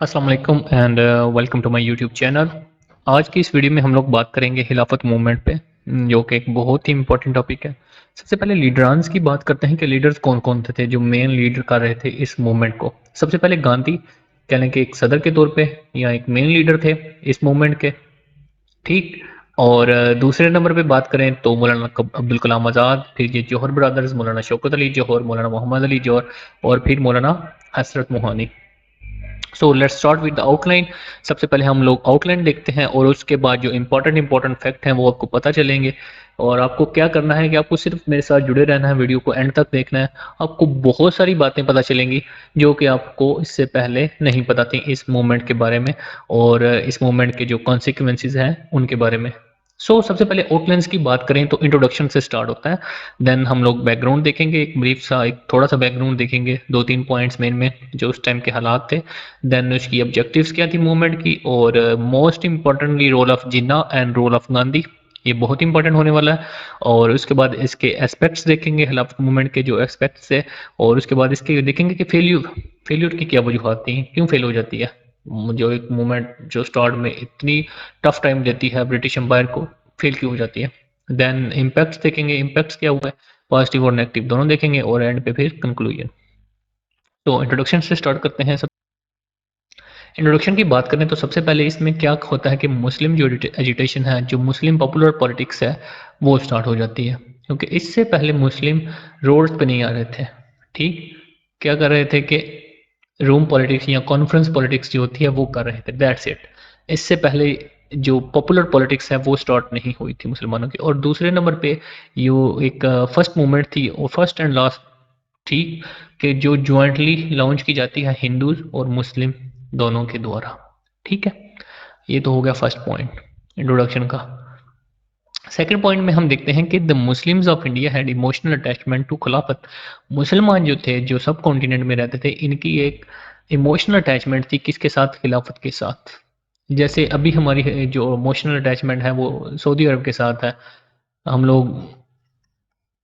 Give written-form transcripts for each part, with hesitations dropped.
अस्सलाम वालेकुम and welcome to my YouTube channel. आज की इस वीडियो में हम लोग बात करेंगे खिलाफत मूवमेंट पे, जो कि एक बहुत ही इंपॉर्टेंट टॉपिक है। सबसे पहले लीडरान्स की बात करते हैं कि लीडर्स कौन कौन थे जो मेन लीडर कर रहे थे इस मूवमेंट को। सबसे पहले गांधी, कहने के एक सदर के तौर पे या एक मेन लीडर थे इस मूवमेंट के। ठीक। और दूसरे नंबर पे बात करें तो मौलाना अब्दुल कलाम आज़ाद, फिर ये जौहर ब्रदर्स, मौलाना शौकत अली जौहर, मौलाना मोहम्मद अली जौहर और फिर मौलाना हसरत Mohani. So let's start with the outline. सबसे पहले हम लोग आउटलाइन देखते हैं और उसके बाद जो इंपॉर्टेंट फैक्ट हैं वो आपको पता चलेंगे। और आपको क्या करना है कि आपको सिर्फ मेरे साथ जुड़े रहना है, वीडियो को एंड तक देखना है। आपको बहुत सारी बातें पता चलेंगी जो कि आपको इससे पहले नहीं पता थी इस मूवमेंट के बारे में और इस मूवमेंट के जो कॉन्सिक्वेंसेज हैं उनके बारे में। सबसे पहले आउटलाइंस की बात करें तो इंट्रोडक्शन से स्टार्ट होता है। देन हम लोग बैकग्राउंड देखेंगे, एक ब्रीफ सा एक थोड़ा सा बैकग्राउंड देखेंगे, 2-3 पॉइंट्स मेन में जो उस टाइम के हालात थे। देन उसकी ऑब्जेक्टिव्स क्या थी मूवमेंट की, और most importantly role of Jinnah and role of Gandhi, ये बहुत इंपॉर्टेंट होने वाला है। और उसके बाद इसके एस्पेक्ट्स देखेंगे, खिलाफत मूवमेंट के जो एस्पेक्ट्स है। और उसके बाद इसके देखेंगे कि फेल्यूर की क्या वजूहत थी, क्यों फेल हो जाती है जो एक मूवमेंट जो स्टार्ट में इतनी टफ टाइम देती है ब्रिटिश एम्पायर को, फेल क्यों हो जाती है। देन इम्पैक्ट्स देखेंगे, इम्पैक्ट्स क्या हुआ है, पॉजिटिव और नेगेटिव दोनों देखेंगे और एंड पे फिर कंक्लूजन। तो इंट्रोडक्शन से स्टार्ट करते हैं। इंट्रोडक्शन की बात करें तो सबसे पहले इसमें क्या होता है कि मुस्लिम जो एजिटेशन है, जो मुस्लिम पॉपुलर पॉलिटिक्स है, वो स्टार्ट हो जाती है। क्योंकि इससे पहले मुस्लिम रोड्स पे नहीं आ रहे थे। ठीक। क्या कर रहे थे कि रूम पॉलिटिक्स या कॉन्फ्रेंस पॉलिटिक्स जो होती है वो कर रहे थे, दैट्स इट। इससे पहले जो पॉपुलर पॉलिटिक्स है वो स्टार्ट नहीं हुई थी मुसलमानों की। और दूसरे नंबर पे यो एक फर्स्ट मूवमेंट थी और फर्स्ट एंड लास्ट, ठीक, कि जो जॉइंटली लॉन्च की जाती है हिंदूज और मुस्लिम दोनों के द्वारा। ठीक है, ये तो हो गया फर्स्ट पॉइंट इंट्रोडक्शन का। सेकंड पॉइंट में हम देखते हैं कि the Muslims of India had emotional attachment to Khilafat. मुसलमान जो थे, जो सब कॉन्टिनेंट में रहते थे, इनकी एक इमोशनल अटैचमेंट थी किसके साथ, खिलाफत के साथ। जैसे अभी हमारी जो इमोशनल अटैचमेंट है वो सऊदी अरब के साथ है। हम लोग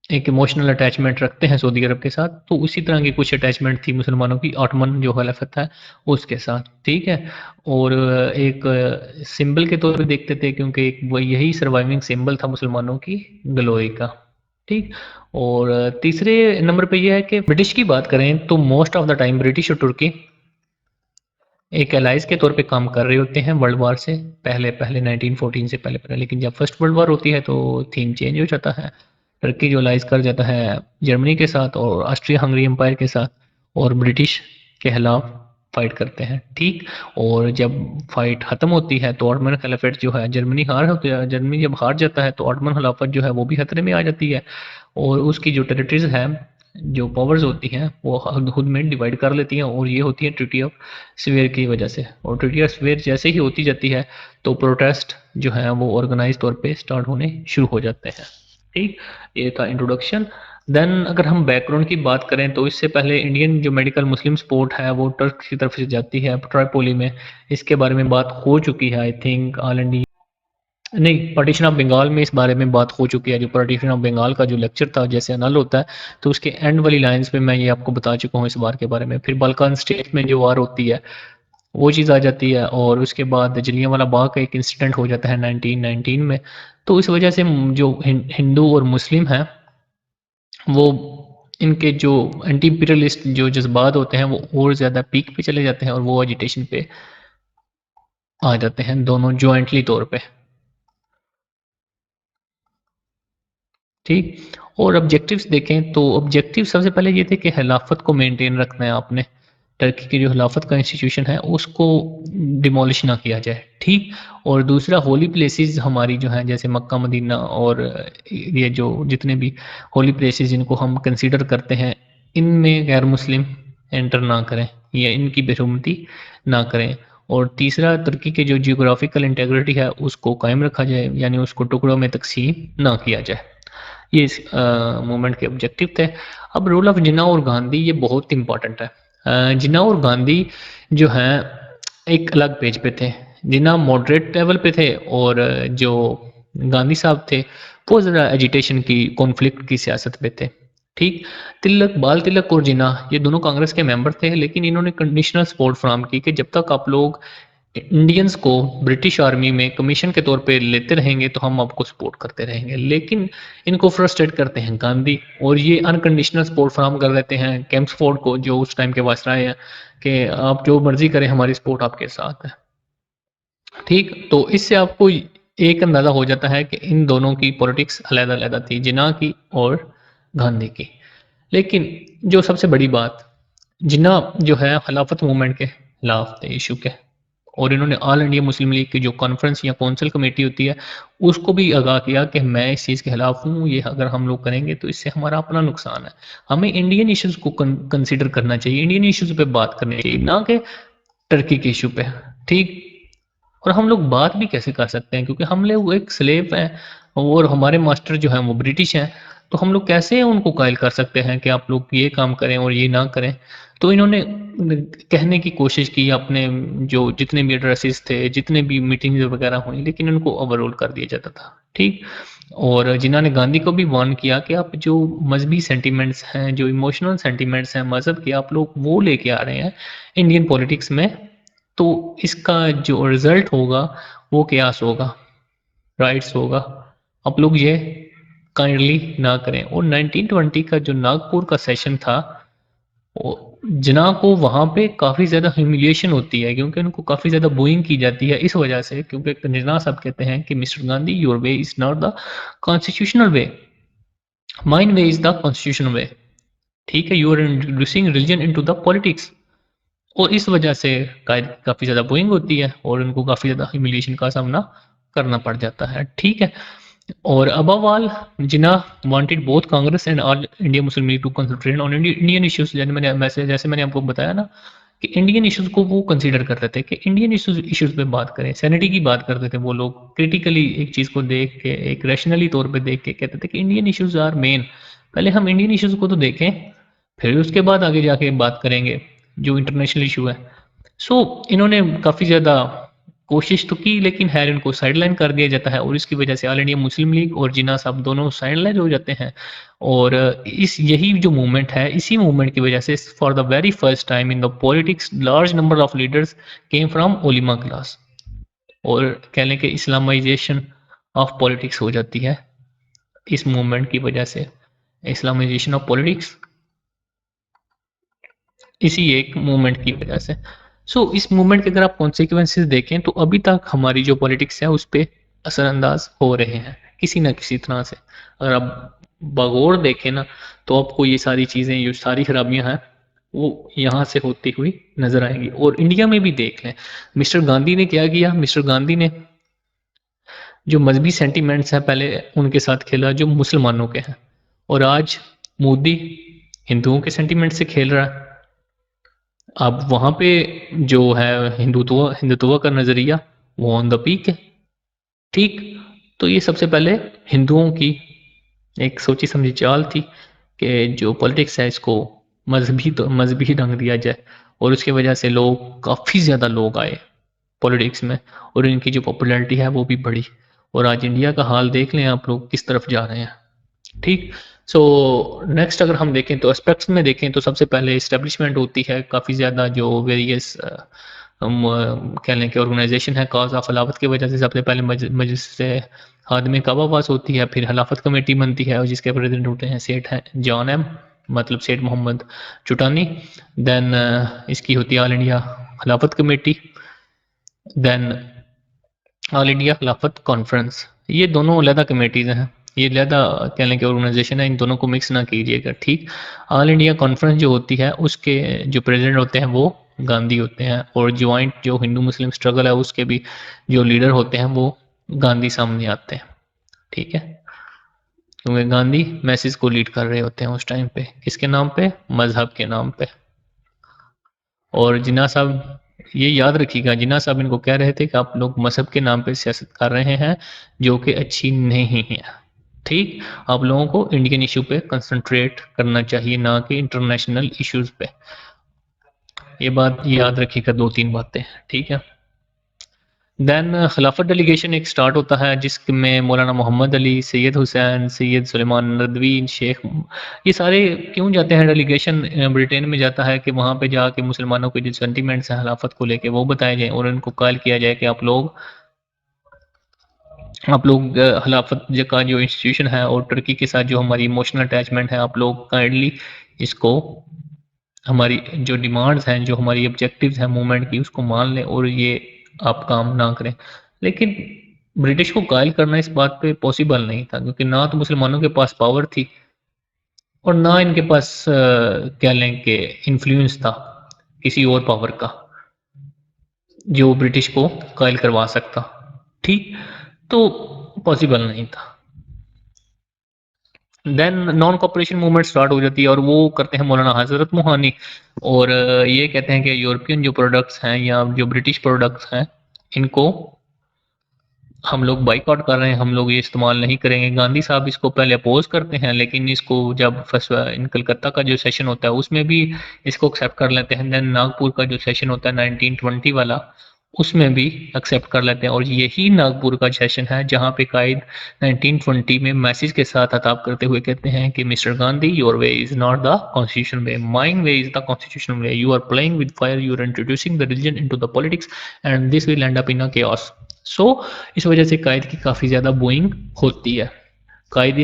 एक इमोशनल अटैचमेंट रखते हैं सऊदी अरब के साथ, तो उसी तरह की कुछ अटैचमेंट थी मुसलमानों की ऑटमन जो खिलाफत है उसके साथ। ठीक है। और एक सिंबल के तौर पे देखते थे, क्योंकि एक वो यही सर्वाइविंग सिंबल था मुसलमानों की ग्लोरी का। ठीक। और तीसरे नंबर पे ये है कि ब्रिटिश की बात करें तो most of the time British और तुर्की एक एलाइज के तौर पे काम कर रहे होते हैं वर्ल्ड वार से पहले पहले 1914 से पहले पहले। लेकिन जब फर्स्ट वर्ल्ड वार होती है तो थीम चेंज हो जाता है। टर्की जो एलाइज कर जाता है जर्मनी के साथ और ऑस्ट्रिया हंगरी एम्पायर के साथ, और ब्रिटिश के खिलाफ फाइट करते हैं। ठीक। और जब फाइट खत्म होती है तो ऑटमन खिलाफत जो है, जर्मनी हार होती है, जर्मनी जब हार जाता है तो ऑटमन खिलाफत जो है वो भी खतरे में आ जाती है। और उसकी जो टेरिटरीज है, जो पावर्स होती हैं, वो खुद में डिवाइड कर लेती हैं। और ये होती है ट्रीटी ऑफ स्वेयर की वजह से। और ट्रीटी ऑफ स्वेयर जैसे ही होती जाती है तो प्रोटेस्ट जो है वो ऑर्गेनाइज तौर पे स्टार्ट होने शुरू हो जाते हैं। ठीक। ये था इंट्रोडक्शन। देन अगर हम बैकग्राउंड की बात करें तो इससे पहले इंडियन जो मेडिकल मुस्लिम सपोर्ट है वो टर्क की तरफ से जाती है ट्राइपोली में। इसके बारे में बात हो चुकी है, आई थिंक ऑल इंडिया नहीं, पार्टीशन ऑफ बंगाल में इस बारे में बात हो चुकी है। जो पार्टीशन ऑफ बंगाल का जो लेक्चर था जैसे अनल होता है, तो उसके एंड वाली लाइंस पे मैं ये आपको बता चुका हूँ इस बार के बारे में। फिर बल्कान स्टेट में जो वार होती है वो चीज़ आ जाती है। और उसके बाद जलियांवाला बाग का एक इंसिडेंट हो जाता है 1919 में। तो इस वजह से जो हिंदू और मुस्लिम हैं वो इनके जो एंटी इंपीरियलिस्ट जो जज्बात होते हैं वो और ज़्यादा पीक पे चले जाते हैं और वो एजिटेशन पे आ जाते हैं दोनों जॉइंटली तौर पे। ठीक। और ऑब्जेक्टिव्स देखें तो ऑब्जेक्टिव सबसे पहले ये थे कि खिलाफत को मेंटेन रखना है आपने। टर्की की जो खिलाफत का इंस्टीट्यूशन है उसको डिमोलिश ना किया जाए। ठीक। और दूसरा होली प्लेसेस हमारी जो हैं जैसे मक्का मदीना और ये जो जितने भी होली प्लेसेस जिनको हम कंसीडर करते हैं, इनमें गैर मुस्लिम एंटर ना करें या इनकी बेरुमती ना करें। और तीसरा, तुर्की के जो जियोग्राफिकल इंटेग्रिटी है उसको कायम रखा जाए, यानी उसको टुकड़ों में तकसीम ना किया जाए। ये इस मूवमेंट के ऑब्जेक्टिव थे। अब रोल ऑफ जिन्ना और गांधी ये बहुत इंपॉर्टेंट है। जिन्ना और गांधी जो हैं एक अलग पेज पे थे। जिन्ना मॉडरेट लेवल पे थे और जो गांधी साहब थे वो ज़रा एजिटेशन की, कॉन्फ्लिक्ट की सियासत पे थे। ठीक। तिलक, बाल तिलक और जिन्ना ये दोनों कांग्रेस के मेंबर थे, लेकिन इन्होंने कंडीशनल सपोर्ट फराहम की कि जब तक आप लोग इंडियंस को ब्रिटिश आर्मी में कमीशन के तौर पे लेते रहेंगे तो हम आपको सपोर्ट करते रहेंगे। लेकिन इनको फ्रस्ट्रेट करते हैं गांधी, और ये अनकंडीशनल सपोर्ट फराहम कर देते हैं केम्प्सफोर्ड को, जो उस टाइम के वायसराय हैं, कि आप जो मर्जी करें, हमारी सपोर्ट आपके साथ है। ठीक, तो इससे आपको एक अंदाजा हो जाता है कि इन दोनों की पॉलिटिक्स अलग-अलग थी, जिन्ना की और गांधी की। लेकिन जो सबसे बड़ी बात, जिन्ना जो है खिलाफत मूवमेंट के खिलाफ थे, इशू के, और इन्होंने ऑल इंडिया मुस्लिम लीग की जो कॉन्फ्रेंस या कौंसिल कमेटी होती है, उसको भी आगाह किया कि मैं इस चीज़ के खिलाफ हूँ, ये अगर हम लोग करेंगे तो इससे हमारा अपना नुकसान है। हमें इंडियन इश्यूज़ को कंसीडर करना चाहिए, इंडियन इश्यूज़ पे बात करनी चाहिए, ना कि टर्की के इशू पे। ठीक। और हम लोग बात भी कैसे कर सकते हैं, क्योंकि हम लोग एक स्लेव हैं और हमारे मास्टर जो हैं वो ब्रिटिश हैं, तो हम लोग कैसे उनको कायल कर सकते हैं कि आप लोग ये काम करें और ये ना करें। तो इन्होंने कहने की कोशिश की अपने, जो जितने भी एड्रेसेस थे, जितने भी मीटिंग्स वगैरह हुई, लेकिन उनको ओवररूल कर दिया जाता था। ठीक। और जिन्होंने गांधी को भी वार्न किया कि आप जो मजहबी सेंटिमेंट्स हैं, जो इमोशनल सेंटिमेंट्स हैं मज़हब के, आप लोग वो लेके आ रहे हैं इंडियन पॉलिटिक्स में, तो इसका जो रिजल्ट होगा वो केयास होगा, राइट्स होगा। आप लोग ये काइंडली ना करें। और 1920 का जो नागपुर का सेशन था, वो जिन्ना को वहाँ पे काफ़ी ज़्यादा ह्यूमिलिएशन होती है, क्योंकि उनको काफ़ी ज़्यादा बूइंग की जाती है इस वजह से, क्योंकि जिन्ना साहब कहते हैं कि mister Gandhi, your way is not the constitutional way, mine way is the constitutional way. ठीक है, you are introducing religion into the politics. और इस वजह से काफ़ी ज़्यादा बोइंग होती है और उनको काफ़ी ज़्यादा ह्यूमिलिएशन का सामना करना पड़ जाता है। ठीक है। और above all, Jinnah wanted both Congress and All India Muslim League to concentrate on Indian issues. जैसे मैंने आपको बताया ना कि इंडियन इश्यूज को वो कंसीडर करते थे कि इंडियन इश्यूज पे बात करें, सैनिटी की बात करते थे वो लोग, क्रिटिकली एक चीज़ को देख के, एक रैशनली तौर पे देख के कहते थे कि इंडियन इश्यूज आर मेन, पहले हम इंडियन इश्यूज को तो देखें, फिर उसके बाद आगे जाके बात करेंगे जो इंटरनेशनल इशू है। सो इन्होंने काफ़ी ज़्यादा कोशिश तो की, लेकिन खैर इनको साइडलाइन कर दिया जाता है, और इसकी वजह से ऑल इंडिया मुस्लिम लीग और जिन्ना साहब दोनों साइडलाइन हो जाते हैं। और इस यही जो मूवमेंट है, इसी मूवमेंट की वजह से for the very first time in the politics large number of leaders came from Ulema class, और कह लें कि इस्लामाइजेशन ऑफ पॉलिटिक्स हो जाती है इस मूवमेंट की वजह से। इस्लामाइजेशन ऑफ पॉलिटिक्स इसी एक मूवमेंट की वजह से। सो इस मूवमेंट के अगर आप कॉन्सिक्वेंसेस देखें, तो अभी तक हमारी जो पॉलिटिक्स है उस पे असरअंदाज हो रहे हैं किसी ना किसी तरह से। अगर आप भगोड़ देखें ना, तो आपको ये सारी चीज़ें, ये सारी खराबियां हैं, वो यहाँ से होती हुई नजर आएंगी। और इंडिया में भी देख लें, मिस्टर गांधी ने क्या किया। मिस्टर गांधी ने जो मजहबी सेंटिमेंट्स हैं पहले उनके साथ खेला, जो मुसलमानों के हैं, और आज मोदी हिंदुओं के सेंटिमेंट से खेल रहा है। अब वहाँ पे जो है हिंदुत्व हिंदुत्व का नज़रिया वो ऑन द पीक है। ठीक। तो ये सबसे पहले हिंदुओं की एक सोची समझी चाल थी कि जो पॉलिटिक्स है इसको मजहबी रंग दिया जाए, और उसकी वजह से लोग, काफ़ी ज़्यादा लोग आए पॉलिटिक्स में, और इनकी जो पॉपुलैरिटी है वो भी बढ़ी। और आज इंडिया का हाल देख लें आप लोग किस तरफ जा रहे हैं। ठीक। सो नेक्स्ट अगर हम देखें तो एस्पेक्ट्स में देखें, तो सबसे पहले इस्टेब्लिशमेंट होती है काफ़ी ज़्यादा, जो वेरियस हम कह लें कि ऑर्गेनाइजेशन है कॉज ऑफ खिलाफत की वजह से। सबसे पहले मजलिस से खादम काबा पास होती है, फिर खिलाफत कमेटी बनती है और जिसके प्रेसिडेंट होते हैं सेठ हैं जॉन एम, मतलब सेठ मोहम्मद चुटानी। देन इसकी होती है ऑल इंडिया खिलाफत कमेटी, देन ऑल इंडिया खिलाफत कॉन्फ्रेंस। ये दोनों अलहदा कमेटीज़ हैं, ये अलहदा कह लें कि ऑर्गेनाइजेशन है, इन दोनों को मिक्स ना कीजिएगा। ठीक। ऑल इंडिया कॉन्फ्रेंस जो होती है उसके जो प्रेसिडेंट होते हैं वो गांधी होते हैं, और ज्वाइंट जो हिंदू मुस्लिम स्ट्रगल है उसके भी जो लीडर होते हैं वो गांधी सामने आते हैं। ठीक है, क्योंकि गांधी मैसेज को लीड कर रहे होते हैं उस टाइम पे, किसके नाम पे, मजहब के नाम पे। और जिन्ना साहब ये याद रखिएगा, जिन्ना साहब इनको कह रहे थे कि आप लोग मजहब के नाम पे सियासत कर रहे हैं, जो कि अच्छी नहीं है। ठीक। आप लोगों को इंडियन इशू पे कंसंट्रेट करना चाहिए, ना कि इंटरनेशनल इश्यूज पे। ये बात याद रखिएगा, दो तीन बातें। ठीक है। देन खिलाफत डेलीगेशन एक स्टार्ट होता है जिसमें मौलाना मोहम्मद अली, सैयद हुसैन, सैयद सुलेमान नदवी, शेख, ये सारे क्यों जाते हैं डेलीगेशन ब्रिटेन में जाता है कि वहाँ पे जाके मुसलमानों के जो सेंटिमेंट्स हैं खिलाफत को लेके वो बताए जाएँ और उनको कॉल किया जाए कि आप लोग खिलाफत का जो इंस्टीट्यूशन है और तुर्की के साथ जो हमारी इमोशनल अटैचमेंट है, आप लोग काइंडली इसको हमारी जो डिमांड्स हैं, जो हमारी ऑब्जेक्टिव्स हैं मूवमेंट की, उसको मान लें और ये आप काम ना करें। लेकिन ब्रिटिश को कायल करना इस बात पे पॉसिबल नहीं था क्योंकि ना तो मुसलमानों के पास पावर थी और ना इनके पास कह लें कि इन्फ्लुएंस था किसी और पावर का जो ब्रिटिश को कायल करवा सकता। ठीक, तो पॉसिबल नहीं था। Then non cooperation movement start हो जाती है और वो करते हैं मौलाना हजरत मोहानी और ये कहते हैं कि यूरोपियन जो प्रोडक्ट्स हैं या जो ब्रिटिश प्रोडक्ट्स हैं इनको हम लोग बाइकआउट कर रहे हैं, हम लोग ये इस्तेमाल नहीं करेंगे। गांधी साहब इसको पहले अपोज करते हैं लेकिन इसको जब फर्स्ट इन कलकत्ता का जो सेशन होता है उसमें भी इसको एक्सेप्ट कर लेते हैं। देन नागपुर का जो सेशन होता है 1920 वाला उसमें भी एक्सेप्ट कर लेते हैं और यही नागपुर का सेशन है जहां पे कायद 1920 में मैसेज के साथ खिताब करते हुए कहते हैं कि mister Gandhi, your way is not the constitution way, mine way is the constitution way, you are playing with fire, you are introducing the religion into the politics and this will end up in a chaos। सो इस वजह से कायद की काफ़ी ज़्यादा Boeing होती है। कायद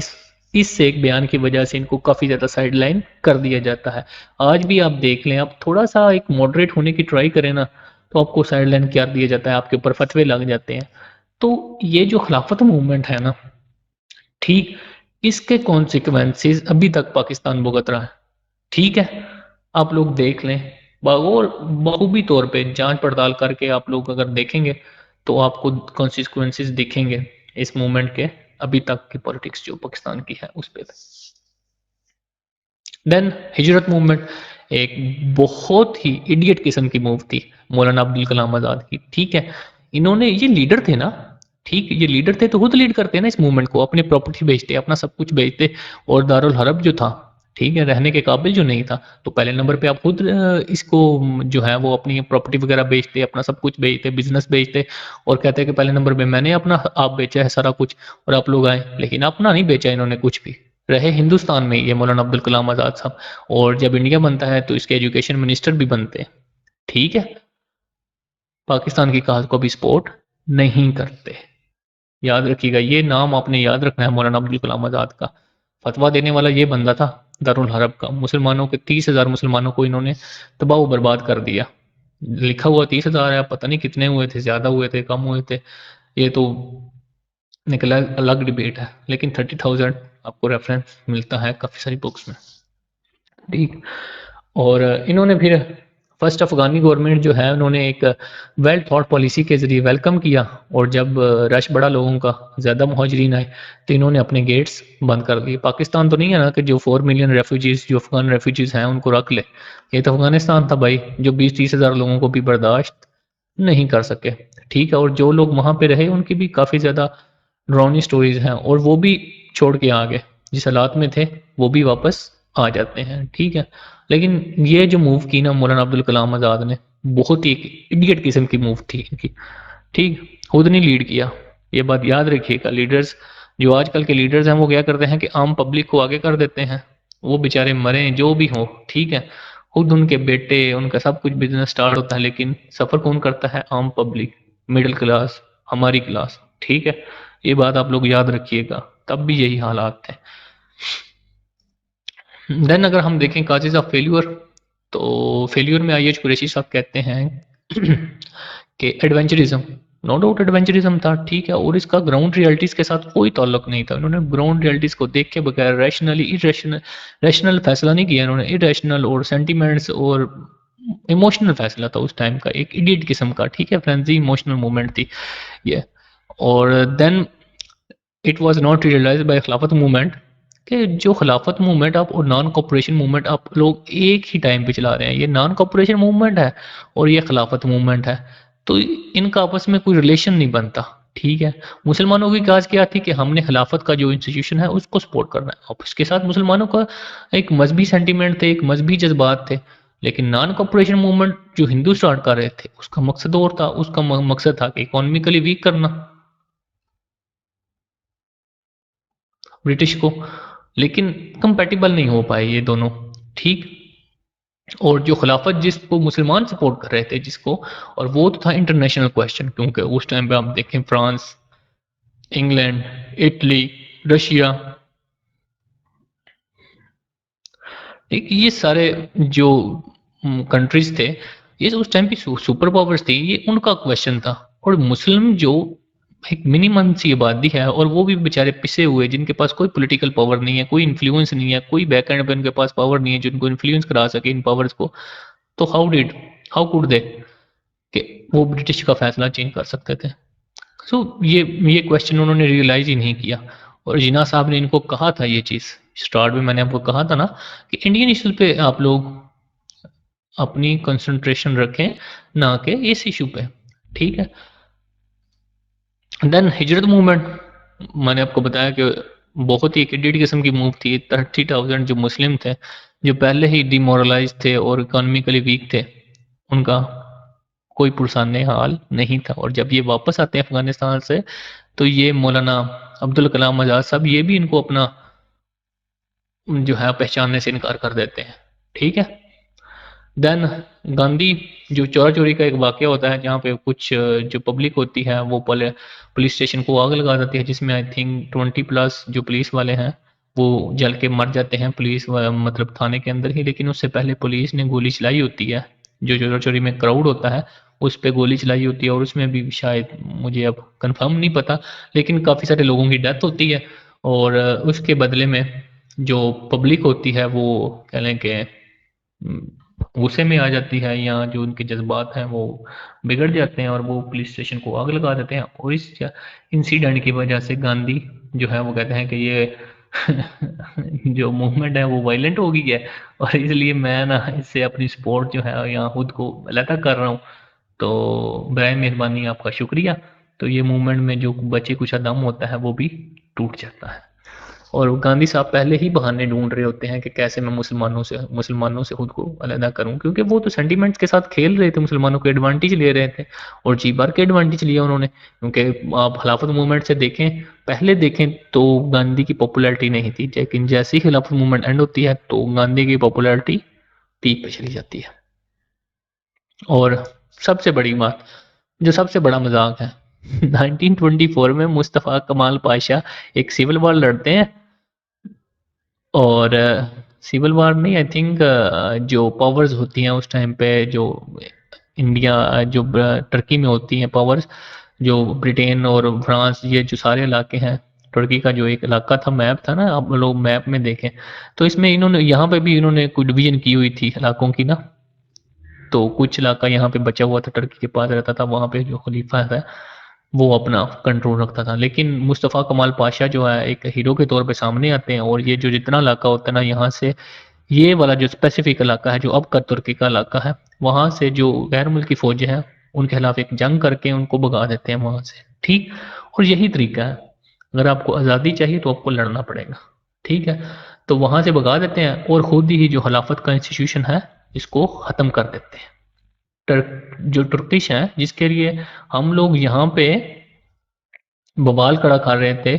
इस एक बयान की वजह से इनको काफ़ी ज़्यादा साइडलाइन कर दिया जाता है। आज भी आप देख लें, आप थोड़ा सा एक मॉडरेट होने की ट्राई करें ना तो आपको साइडलाइन कर दिया जाता है, आपके ऊपर फतवे लग जाते हैं। तो ये जो खिलाफत मूवमेंट है ना, ठीक, इसके कॉन्सिक्वेंसेस अभी तक पाकिस्तान भुगत रहा है। ठीक है, आप लोग देख लें और बखूबी तौर पे जांच पड़ताल करके आप लोग अगर देखेंगे तो आपको कॉन्सिक्वेंसेस दिखेंगे इस मूवमेंट के अभी तक की पॉलिटिक्स जो पाकिस्तान की है उस पे। देन हिजरत मूवमेंट एक बहुत ही इडियट किस्म की मूव थी मौलाना अब्दुल कलाम आज़ाद की। ठीक है, इन्होंने, ये लीडर थे ना, ठीक, ये लीडर थे तो खुद लीड करते हैं ना इस मूवमेंट को, अपनी प्रॉपर्टी बेचते, अपना सब कुछ बेचते और दारुल हरब जो था, ठीक है, रहने के काबिल जो नहीं था, तो पहले नंबर पे आप खुद इसको जो है वो अपनी प्रॉपर्टी वगैरह बेचते, अपना सब कुछ बेचते, बिजनेस बेचते और कहते हैं कि पहले नंबर पे मैंने अपना, आप बेचा है सारा कुछ और आप लोग आए, लेकिन अपना नहीं बेचा इन्होंने कुछ भी। रहे हिंदुस्तान में ये मौलाना अब्दुल कलाम आज़ाद साहब, और जब इंडिया बनता है तो इसके एजुकेशन मिनिस्टर भी बनते हैं। ठीक है, पाकिस्तान की कॉज को भी सपोर्ट नहीं करते। याद रखिएगा, ये नाम आपने याद रखना है मौलाना अब्दुल कलाम आज़ाद का। फतवा देने वाला ये बंदा था दारुल हरब का। मुसलमानों के 30,000 मुसलमानों को इन्होंने तबाह बर्बाद कर दिया। लिखा हुआ 30,000 है, पता नहीं कितने हुए थे, ज़्यादा हुए थे, कम हुए थे, ये तो निकला अलग डिबेट है, लेकिन 30,000 आपको रेफरेंस मिलता है काफ़ी सारी बुक्स में। ठीक, और इन्होंने फिर फर्स्ट अफगानी गवर्नमेंट जो है उन्होंने एक वेल थॉट पॉलिसी के ज़रिए वेलकम किया और जब रश बढ़ा लोगों का, ज़्यादा मुहाजिरीन आए तो इन्होंने अपने गेट्स बंद कर दिए। पाकिस्तान तो नहीं है ना कि जो 4 मिलियन रेफ्यूजीज़ जो अफगान रेफ्यूजीज़ हैं उनको रख ले, ये तो अफगानिस्तान था भाई जो 20-30 हज़ार लोगों को भी बर्दाश्त नहीं कर सके। ठीक है, और जो लोग वहाँ पे रहे उनकी भी काफ़ी ज़्यादा डरावनी स्टोरीज हैं और वो भी छोड़ के आ गए, जिस हालात में थे वो भी वापस आ जाते हैं। ठीक है, लेकिन ये जो मूव की ना मौलाना अब्दुल कलाम आज़ाद ने, बहुत ही इडियट किस्म की मूव थी इनकी। ठीक, खुद नहीं लीड किया, ये बात याद रखिएगा। लीडर्स जो आजकल के लीडर्स हैं वो क्या करते हैं कि आम पब्लिक को आगे कर देते हैं, वो बेचारे मरें जो भी हो, ठीक है, खुद उनके बेटे उनका सब कुछ बिजनेस स्टार्ट होता है लेकिन सफ़र कौन करता है? आम पब्लिक, मिडिल क्लास, हमारी क्लास। ठीक है, ये बात आप लोग याद रखिएगा, तब भी यही हालात थे। देन अगर हम देखें काजेज ऑफ फेल्यूर, तो फेल्यूर में आई कुरैशी साहब कहते हैं कि एडवेंचरिज्म, नो डाउट एडवेंचरिज्म था, ठीक है, और इसका ग्राउंड रियलिटीज़ के साथ कोई ताल्लुक नहीं था। इन्होंने ग्राउंड रियलिटीज़ को देख के बगैर रैशनली रैशनल फैसला नहीं किया इन्होंने, इरेशनल और सेंटिमेंट्स और इमोशनल फैसला था उस टाइम का, एक इडियट किस्म का। ठीक है, फ्रेंजी इमोशनल मूवमेंट थी ये। और then it was not realised by Khilafat movement कि जो खिलाफत मूवमेंट आप और नॉन कॉपरेशन मूवमेंट आप लोग एक ही टाइम पे चला रहे हैं। ये नॉन कॉपरेशन मूवमेंट है और ये खिलाफत मूवमेंट है, तो इनका आपस में कोई रिलेशन नहीं बनता। ठीक है, मुसलमानों की काज क्या थी कि हमने खिलाफत का जो इंस्टीट्यूशन है उसको सपोर्ट करना है, और उसके साथ मुसलमानों का एक मजहबी सेंटीमेंट थे, एक मजहबी जज्बात थे। लेकिन नॉन कॉपरेशन मूवमेंट जो हिंदू स्टार्ट कर रहे थे उसका मकसद और था, उसका मकसद था कि इकोनॉमिकली वीक करना ब्रिटिश को, लेकिन कंपैटिबल नहीं हो पाए ये दोनों। ठीक। और जो खिलाफत जिसको मुसलमान सपोर्ट कर रहे थे जिसको, और वो तो था इंटरनेशनल क्वेश्चन, क्योंकि उस टाइम पे आप देखें फ्रांस, इंग्लैंड, इटली, रशिया, एक ये सारे जो कंट्रीज थे, ये उस टाइम की सुपर पावर्स थी, ये उनका क्वेश्चन था। और मुस्लिम जो एक मिनिमम सी आबादी है, और वो भी बेचारे पिसे हुए जिनके पास कोई पॉलिटिकल पावर नहीं है, कोई इन्फ्लुएंस नहीं है, कोई बैक एंड पे उनके पास पावर नहीं है जिनको इन्फ्लुएंस करा सके इन पावर्स को, तो हाउ कुड दे कि वो ब्रिटिश का फैसला चेंज कर सकते थे। सो ये क्वेश्चन उन्होंने रियलाइज ही नहीं किया। और जिना साहब ने इनको कहा था ये चीज़, स्टार्ट में मैंने आपको कहा था ना कि इंडियन इशू पे आप लोग अपनी कंसंट्रेशन रखें, ना कि इस इशू पे। ठीक है। देन हिजरत मूवमेंट, मैंने आपको बताया कि बहुत ही एडिड किस्म की मूव थी। 30,000 जो मुस्लिम थे, जो पहले ही डिमोरलाइज थे और इकोनॉमिकली वीक थे, उनका कोई पुरसान हाल नहीं था। और जब ये वापस आते हैं अफगानिस्तान से, तो ये मौलाना अब्दुल कलाम आज़ाद साहब ये भी इनको अपना जो है पहचानने से इनकार कर देते हैं। ठीक है। देन गांधी, जो चोरा चोरी का एक वाक़या होता है जहाँ पे कुछ जो पब्लिक होती है वो पुलिस स्टेशन को आग लगा देती है, जिसमें आई थिंक 20 प्लस जो पुलिस वाले हैं वो जल के मर जाते हैं पुलिस मतलब थाने के अंदर ही। लेकिन उससे पहले पुलिस ने गोली चलाई होती है, जो चोरा चोरी में क्राउड होता है उस पर गोली चलाई होती है, और उसमें भी शायद, मुझे अब कंफर्म नहीं पता, लेकिन काफ़ी सारे लोगों की डेथ होती है। और उसके बदले में जो पब्लिक होती है वो कह लें कि गुस्से में आ जाती है, या जो उनके जज्बात हैं वो बिगड़ जाते हैं और वो पुलिस स्टेशन को आग लगा देते हैं। और इस इंसिडेंट की वजह से गांधी जो है वो कहते हैं कि ये जो मूवमेंट है वो वायलेंट हो गई है, और इसलिए मैं ना इससे अपनी सपोर्ट जो है यहाँ खुद को अलहदा कर रहा हूँ, तो बराए मेहरबानी आपका शुक्रिया। तो ये मूवमेंट में जो बचे कुछ दम होता है वो भी टूट जाता है। और गांधी साहब पहले ही बहाने ढूंढ रहे होते हैं कि कैसे मैं मुसलमानों से खुद को अलग करूं, क्योंकि वो तो सेंटीमेंट्स के साथ खेल रहे थे, मुसलमानों के एडवांटेज ले रहे थे, और जी बार के एडवांटेज लिया उन्होंने। क्योंकि आप खिलाफत मूवमेंट से देखें, पहले देखें तो गांधी की पॉपुलैरिटी नहीं थी, लेकिन जैसे ही खिलाफत मूवमेंट एंड होती है तो गांधी की पॉपुलैरिटी पीक पे चली जाती है। और सबसे बड़ी बात, जो सबसे बड़ा मजाक है, 1924 में मुस्तफ़ा कमाल पाशा एक सिविल वॉर लड़ते हैं, और सिविल वॉर नहीं, आई थिंक जो पावर्स होती हैं उस टाइम पे, जो इंडिया जो टर्की में होती हैं पावर्स, जो ब्रिटेन और फ्रांस, ये जो सारे इलाके हैं, टर्की का जो एक इलाका था, मैप था ना, आप लोग मैप में देखें, तो इसमें इन्होंने यहाँ पे भी इन्होंने कोई डिवीजन की हुई थी इलाकों की ना। तो कुछ इलाका यहाँ पे बचा हुआ था, टर्की के पास रहता था, वहाँ पे जो खलीफा था वो अपना कंट्रोल रखता था। लेकिन मुस्तफ़ा कमाल पाशा जो है एक हीरो के तौर पे सामने आते हैं, और ये जो जितना इलाका होता है ना यहाँ से, ये वाला जो स्पेसिफिक इलाका है जो अब का तुर्की का इलाका है, वहाँ से जो गैर मुल्की फौजें हैं उनके खिलाफ एक जंग करके उनको भगा देते हैं वहाँ से। ठीक। और यही तरीका है, अगर आपको आज़ादी चाहिए तो आपको लड़ना पड़ेगा। ठीक है। तो वहाँ से भगा देते हैं, और खुद ही जो खिलाफत का इंस्टीट्यूशन है इसको ख़त्म कर देते हैं। जो तुर्किश है जिसके लिए हम लोग यहाँ पे बवाल खड़ा कर रहे थे,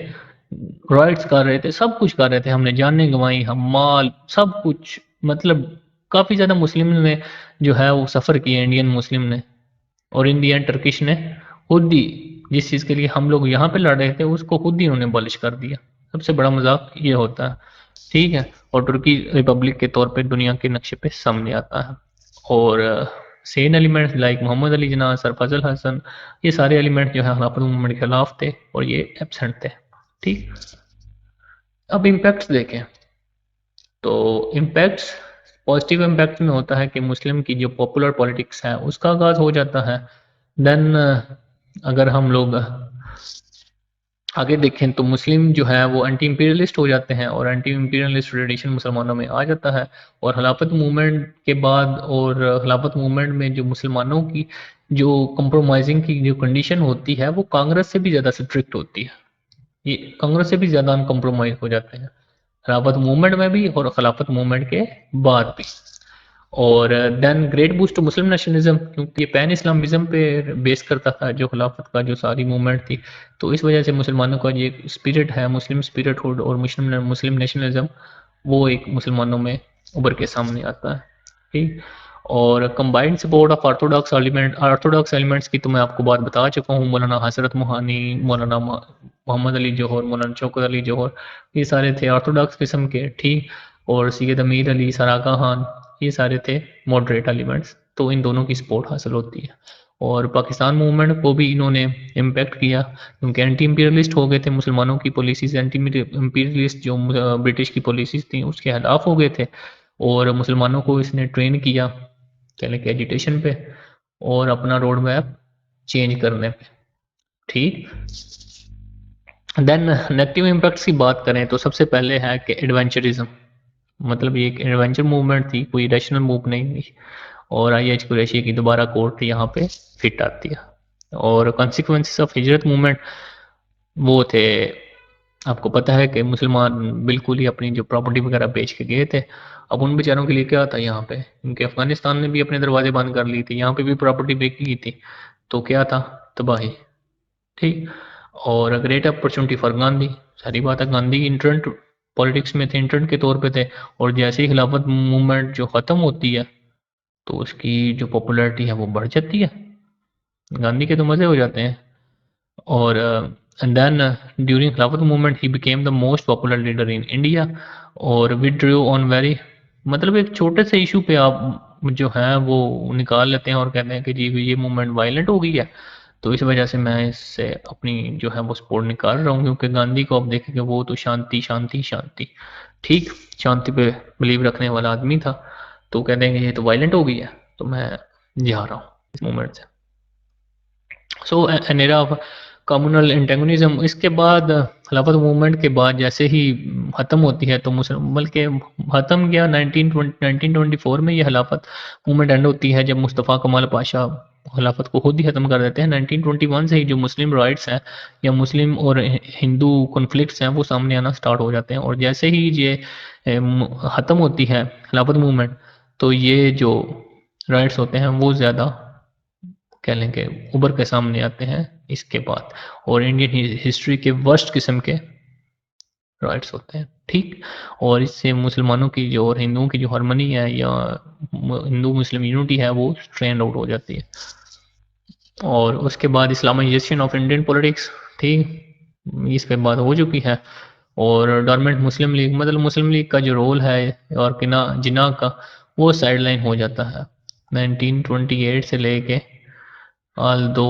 राइट्स कर रहे थे, सब कुछ कर रहे थे, हमने जानें गंवाई, हम माल सब कुछ, मतलब काफ़ी ज़्यादा मुस्लिम ने जो है वो सफ़र किया, इंडियन मुस्लिम ने। और इंडियन टर्किश ने खुद ही जिस चीज़ के लिए हम लोग यहाँ पे लड़ रहे थे उसको खुद ही उन्होंने बॉलिश कर दिया। सबसे बड़ा मजाक ये होता है। ठीक है। और तुर्की रिपब्लिक के तौर पे दुनिया के नक्शे पे सामने आता है। और Sen elements like Mohammad Ali Jinnah, sir फजल हसन, ये सारे एलिमेंट जो है खिलाफत मूवमेंट के खिलाफ थे और ये एबसेंट थे। ठीक। अब इम्पैक्ट्स देखें, तो इम्पैक्ट्स पॉजिटिव इम्पैक्ट में होता है कि मुस्लिम की जो पॉपुलर पॉलिटिक्स है उसका आगाज़ हो जाता है। देन अगर हम लोग आगे देखें तो मुस्लिम जो है वो एंटी इंपीरियलिस्ट हो जाते हैं, और एंटी इंपीरियलिस्ट ट्रेडिशन मुसलमानों में आ जाता है। और खिलाफत मूवमेंट के बाद, और खिलाफत मूवमेंट में जो मुसलमानों की जो कंप्रोमाइजिंग की जो कंडीशन होती है वो कांग्रेस से भी ज़्यादा स्ट्रिक्ट होती है। ये कांग्रेस से भी ज़्यादा अनकम्प्रोमाइज हो जाते हैं, खिलाफत मूवमेंट में भी और खिलाफत मूवमेंट के बाद भी। और then great boost to Muslim nationalism, क्योंकि ये पैन इस्लामिज्म पे बेस करता था जो खिलाफत का जो सारी मूवमेंट थी। तो इस वजह से मुसलमानों का ये स्पिरिट है, मुस्लिम स्पिरिट हुड और मुस्लिम मुस्लिम नेशनलिज्म, वो एक मुसलमानों में उभर के सामने आता है। ठीक। और combined support of Orthodox elements की तो मैं आपको बात बता चुका हूँ। मौलाना हजरत मोहानी, मौलाना मोहम्मद अली जौहर, मौलाना शौकत अली जौहर, ये सारे थे ऑर्थोडॉक्स किस्म के। ठीक। और सैयद अमीर अली, सरागा खान, ये सारे थे मॉडरेट एलिमेंट्स। तो इन दोनों की सपोर्ट हासिल होती है। और पाकिस्तान मूवमेंट को भी इन्होंने इम्पेक्ट किया, क्योंकि एंटी इंपीरियलिस्ट हो गए थे। मुसलमानों की पॉलिसीज एंटी इंपीरियलिस्ट जो ब्रिटिश की पॉलिसीज थी उसके खिलाफ हो गए थे। और मुसलमानों को इसने ट्रेन किया क्या कि एजिटेशन पे और अपना रोड मैप चेंज करने पे। ठीक। देन नेगेटिव इम्पैक्ट्स की बात करें तो सबसे पहले है कि एडवेंचरिज्म, मतलब ये एक एडवेंचर मूवमेंट थी, कोई रैशनल मूव नहीं थी। और IH कुरैशी की दोबारा कोर्ट यहाँ पे फिट आती है। और कॉन्सिक्वेंसेस ऑफ हिजरत मूवमेंट वो थे, आपको पता है कि मुसलमान बिल्कुल ही अपनी जो प्रॉपर्टी वगैरह बेच के गए थे। अब उन बेचारों के लिए क्या था यहाँ पे, क्योंकि अफगानिस्तान ने भी अपने दरवाजे बंद कर लिए थे, यहाँ पे भी प्रॉपर्टी बेची गई थी, तो क्या था, तबाही। ठीक। और ग्रेट अपॉर्चुनिटी फॉर गांधी, सारी बात है, गांधी इंटरेंट पॉलिटिक्स में थे, इंटरेंट के तौर पे थे। और जैसे ही खिलाफत मूवमेंट जो ख़त्म होती है तो उसकी जो पॉपुलैरिटी है वो बढ़ जाती है, गांधी के तो मज़े हो जाते हैं। और एंड देन ड्यूरिंग खिलाफत movement he became the most popular leader in India. और विड्रू ऑन वेरी, मतलब एक छोटे से इशू पे आप जो है वो निकाल लेते हैं और कहते हैं कि जी ये मूवमेंट वायलेंट हो गई है। तो इस वजह से मैं इससे अपनी जो है वो सपोर्ट निकाल रहा हूँ, क्योंकि गांधी को आप देखेंगे वो तो शांति शांति शांति, ठीक, शांति पे बिलीव रखने वाला आदमी था। तो कहते हैं कि ये तो वायलेंट हो गई है, तो मैं जा रहा हूँ इस मूवमेंट से। So an era of communal antagonism. इसके बाद खिलाफत मूवमेंट के बाद जैसे ही ख़त्म होती है तो मुसलमान, बल्कि ख़त्म किया 1924 में ये खिलाफत मूवमेंट एंड होती है, जब मुस्तफ़ा कमाल पाशा खिलाफत को खुद ही ख़त्म कर देते हैं। 1921 से ही जो मुस्लिम राइट्स हैं या मुस्लिम और हिंदू कॉन्फ्लिक्ट्स हैं वो सामने आना स्टार्ट हो जाते हैं। और जैसे ही ये ख़त्म होती है खिलाफत मूवमेंट, तो ये जो राइट्स होते हैं वो ज़्यादा कह लें कि उभर के सामने आते हैं इसके बाद। और इंडियन हिस्ट्री के वर्स्ट किस्म के राइट्स होते हैं। ठीक। और इससे मुसलमानों की जो और हिंदुओं की जो हारमनी है या हिंदू मुस्लिम यूनिटी है वो स्ट्रेंड आउट हो जाती है। और उसके बाद इस्लामाइजेशन ऑफ इंडियन पॉलिटिक्स, ठीक, इस पे बात हो चुकी है। और डोरमेंट मुस्लिम लीग, मतलब मुस्लिम लीग का जो रोल है और किना जिना का, वो साइडलाइन हो जाता है 1928 से लेके ऑल दो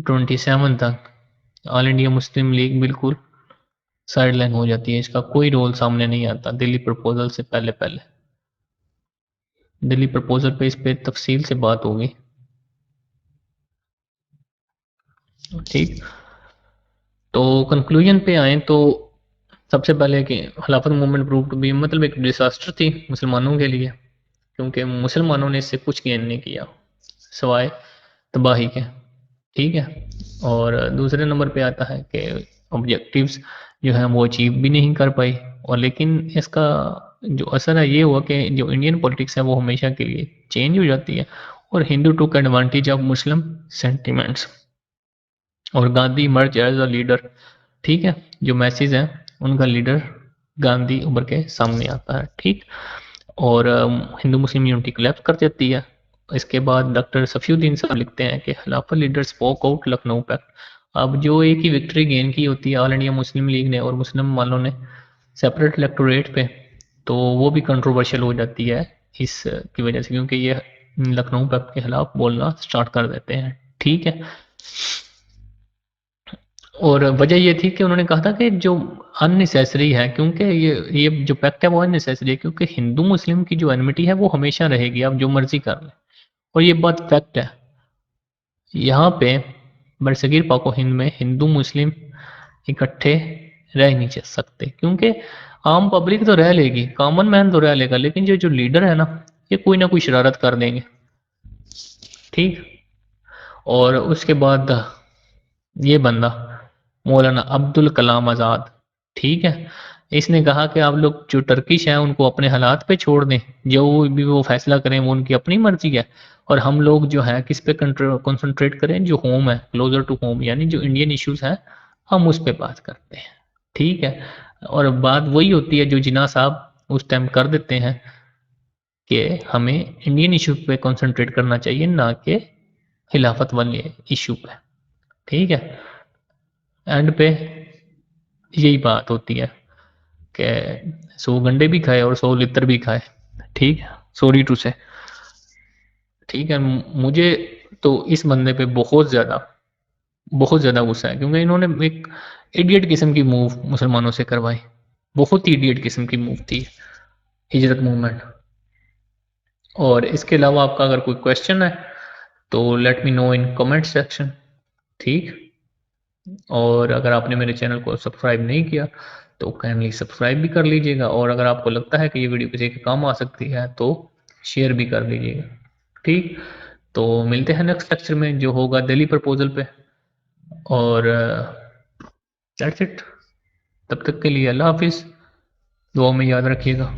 27 तक। ऑल इंडिया मुस्लिम लीग बिल्कुल साइडलाइन हो जाती है, इसका कोई रोल सामने नहीं आता दिल्ली प्रपोजल से पहले पहले। दिल्ली प्रपोजल पे इस पे तफसील से बात होगी। ठीक। तो कंक्लूजन पे आए तो सबसे पहले कि खिलाफत मूवमेंट प्रूव टू बी, मतलब एक डिसास्टर थी मुसलमानों के लिए, क्योंकि मुसलमानों ने इससे कुछ गेन नहीं किया सवाए तबाही के। ठीक है। और दूसरे नंबर पे आता है कि ऑब्जेक्टिव्स जो हैं वो अचीव भी नहीं कर पाई। और लेकिन इसका जो असर है ये हुआ कि जो इंडियन पॉलिटिक्स है वो हमेशा के लिए चेंज हो जाती है। और Hindu took advantage of Muslim sentiments, और Gandhi emerge as a leader. ठीक है। जो मैसेज है उनका लीडर गांधी उभर के सामने आता है। ठीक। और हिंदू मुस्लिम यूनिटी कोलैप्स कर जाती है। इसके बाद डॉक्टर सफीउद्दीन साहब लिखते हैं कि Khilafat leader spoke out Lucknow pact. अब जो एक ही विक्ट्री गेन की होती है ऑल इंडिया मुस्लिम लीग ने और मुस्लिम वालों ने सेपरेट इलेक्टोरेट पे, तो वो भी कंट्रोवर्शियल हो जाती है इस की वजह से, क्योंकि ये लखनऊ पैक्ट के खिलाफ बोलना स्टार्ट कर देते हैं। ठीक है। और वजह ये थी कि उन्होंने कहा था कि जो अननेसेसरी है, क्योंकि ये जो पैक्ट है वो अननेसेसरी है, क्योंकि हिंदू मुस्लिम की जो एनमिटी है वो हमेशा रहेगी, आप जो मर्जी कर लें। और ये बात फैक्ट है। यहाँ पे बरसगीर पाको हिंद में हिंदू मुस्लिम इकट्ठे रह नहीं जा सकते, क्योंकि आम पब्लिक तो रह लेगी, कॉमन मैन तो रह लेगा, लेकिन जो जो लीडर है ना ये कोई ना कोई शरारत कर देंगे। ठीक। और उसके बाद ये बंदा मौलाना अब्दुल कलाम आज़ाद, ठीक है, इसने कहा कि आप लोग जो टर्किश हैं उनको अपने हालात पे छोड़ दें, जो भी वो फैसला करें वो उनकी अपनी मर्जी है, और हम लोग जो है किस पे कंसंट्रेट करें, जो होम है, क्लोजर टू होम, यानी जो इंडियन इश्यूज हैं हम उस पे बात करते हैं। ठीक है, और बात वही होती है जो जिन्ना साहब उस टाइम कर देते हैं कि हमें इंडियन इशू पे कंसंट्रेट करना चाहिए, ना कि खिलाफत वाले इशू पे। ठीक है, एंड पे यही बात होती है कि 100 गंडे भी खाए और 100 लित्र भी खाए। ठीक है, सॉरी टू से। ठीक है, मुझे तो इस बंदे पे बहुत ज़्यादा गुस्सा है, क्योंकि इन्होंने एक इडियट किस्म की मूव मुसलमानों से करवाई। बहुत ही इडियट किस्म की मूव थी हिजरत मूवमेंट। और इसके अलावा आपका अगर कोई क्वेश्चन है तो let me know in comment section. ठीक, और अगर आपने मेरे चैनल को सब्सक्राइब नहीं किया तो काइंडली सब्सक्राइब भी कर लीजिएगा, और अगर आपको लगता है कि ये वीडियो किसी के काम आ सकती है तो शेयर भी कर दीजिएगा। ठीक, तो मिलते हैं नेक्स्ट लेक्चर में जो होगा दिल्ली प्रपोजल पे, और दैट्स इट। तब तक के लिए अल्लाह हाफिज़, दुआ में याद रखिएगा।